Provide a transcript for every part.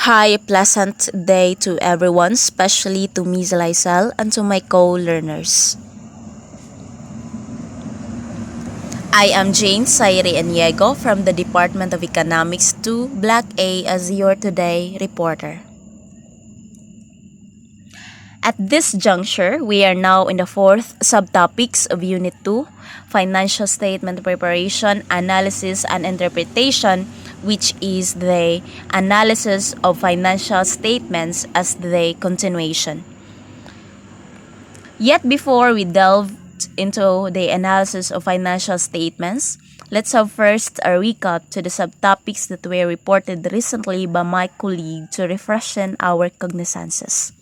Hi, pleasant day to everyone, especially to Ms. Lysel and to my co-learners. I am Jane Sairi Aniego from the Department of Economics 2, Block A as your Today reporter. At this juncture, we are now in the fourth subtopics of Unit 2, Financial Statement Preparation, Analysis, and Interpretation, which is the analysis of financial statements as the continuation. Yet before we delve into the analysis of financial statements, let's have first a recap to the subtopics that were reported recently by my colleague to refreshen our cognizances.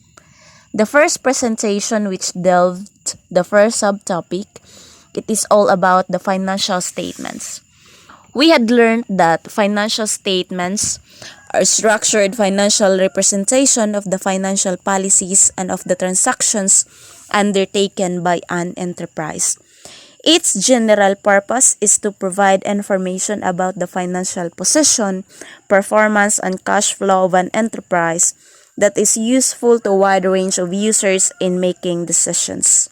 The first presentation, which delved the first subtopic, it is all about the financial statements. We had learned that financial statements are structured financial representation of the financial policies and of the transactions undertaken by an enterprise. Its general purpose is to provide information about the financial position, performance, and cash flow of an enterprise that is useful to a wide range of users in making decisions.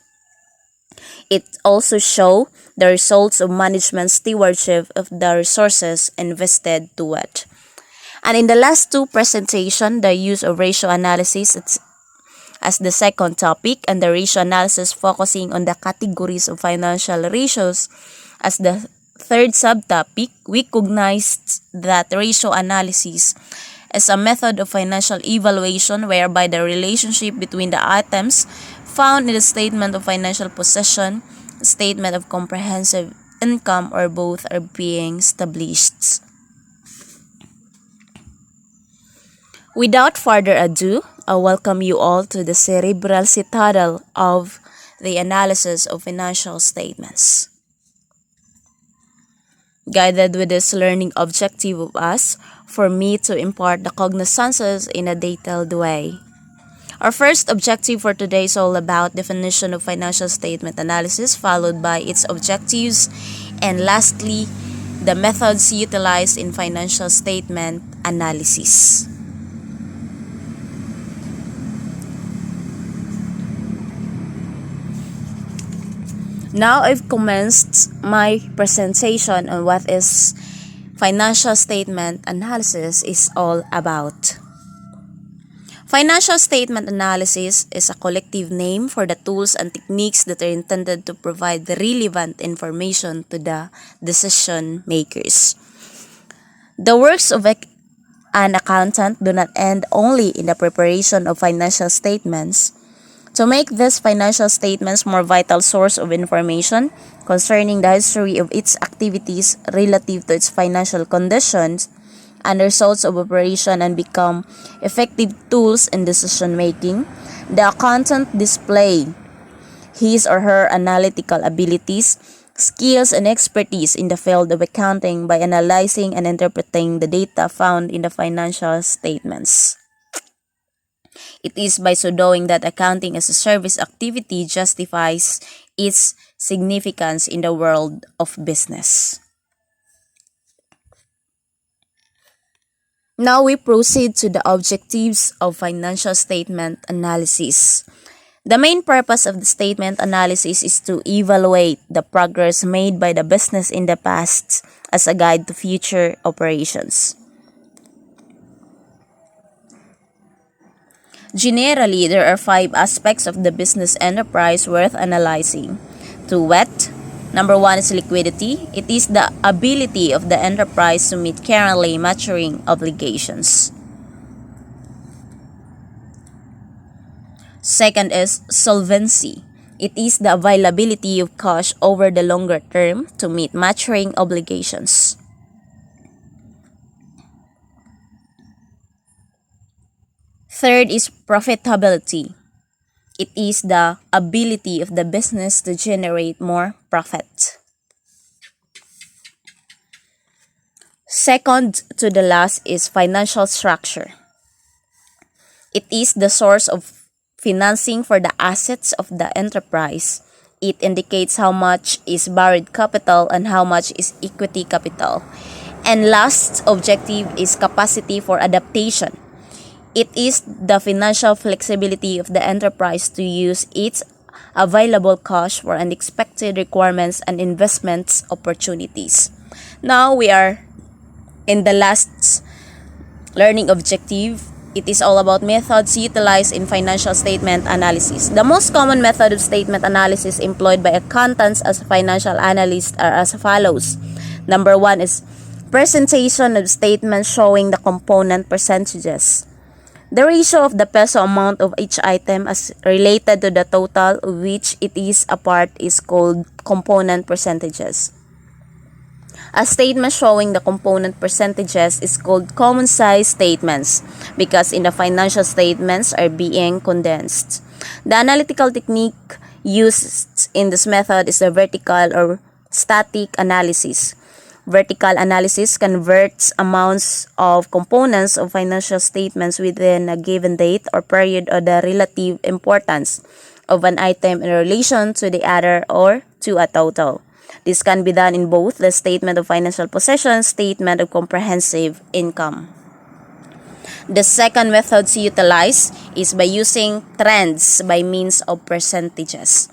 It also shows the results of management stewardship of the resources invested to it. And in the last two presentations, the use of ratio analysis as the second topic and the ratio analysis focusing on the categories of financial ratios as the third subtopic, we recognized that ratio analysis is a method of financial evaluation whereby the relationship between the items found in the statement of financial position, statement of comprehensive income, or both are being established. Without further ado, I welcome you all to the cerebral citadel of the analysis of financial statements. Guided with this learning objective of us, for me to impart the cognizances in a detailed way. Our first objective for today is all about definition of financial statement analysis, followed by its objectives, and lastly, the methods utilized in financial statement analysis. Now I've commenced my presentation on what is financial statement analysis is all about. Financial statement analysis is a collective name for the tools and techniques that are intended to provide the relevant information to the decision makers. The works of an accountant do not end only in the preparation of financial statements. To make these financial statements more vital source of information concerning the history of its activities relative to its financial conditions and results of operation and become effective tools in decision making, the accountant display his or her analytical abilities, skills, and expertise in the field of accounting by analyzing and interpreting the data found in the financial statements. It is by so doing that accounting as a service activity justifies its significance in the world of business. Now we proceed to the objectives of financial statement analysis. The main purpose of the statement analysis is to evaluate the progress made by the business in the past as a guide to future operations. Generally, there are 5 aspects of the business enterprise worth analyzing. To wit, number 1 is liquidity. It is the ability of the enterprise to meet currently maturing obligations. Second is solvency. It is the availability of cash over the longer term to meet maturing obligations. Third is profitability. It is the ability of the business to generate more profit. Second to the last is financial structure. It is the source of financing for the assets of the enterprise. It indicates how much is borrowed capital and how much is equity capital. And last objective is capacity for adaptation. It is the financial flexibility of the enterprise to use its available cash for unexpected requirements and investments opportunities. Now we are in the last learning objective. It is all about methods utilized in financial statement analysis. The most common method of statement analysis employed by accountants as financial analysts are as follows. Number one is presentation of statements showing the component percentages. The ratio of the peso amount of each item as related to the total of which it is a part is called component percentages. A statement showing the component percentages is called common size statements because in the financial statements are being condensed. The analytical technique used in this method is the vertical or static analysis. Vertical analysis converts amounts of components of financial statements within a given date or period or the relative importance of an item in relation to the other or to a total. This can be done in both the statement of financial possession, statement of comprehensive income. The second method to utilize is by using trends by means of percentages.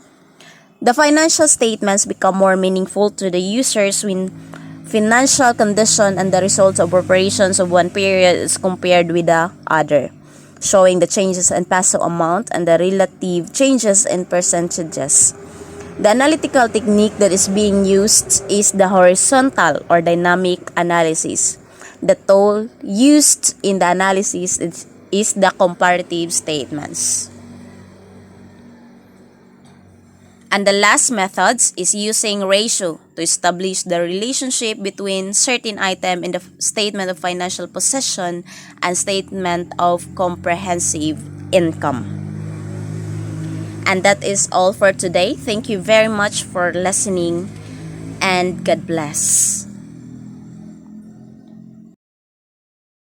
The financial statements become more meaningful to the users when financial condition and the results of operations of one period is compared with the other, showing the changes in peso amount and the relative changes in percentages. The analytical technique that is being used is the horizontal or dynamic analysis. The tool used in the analysis is the comparative statements. And the last methods is using ratio to establish the relationship between certain item in the statement of financial possession and statement of comprehensive income. And that is all for today. Thank you very much for listening and God bless.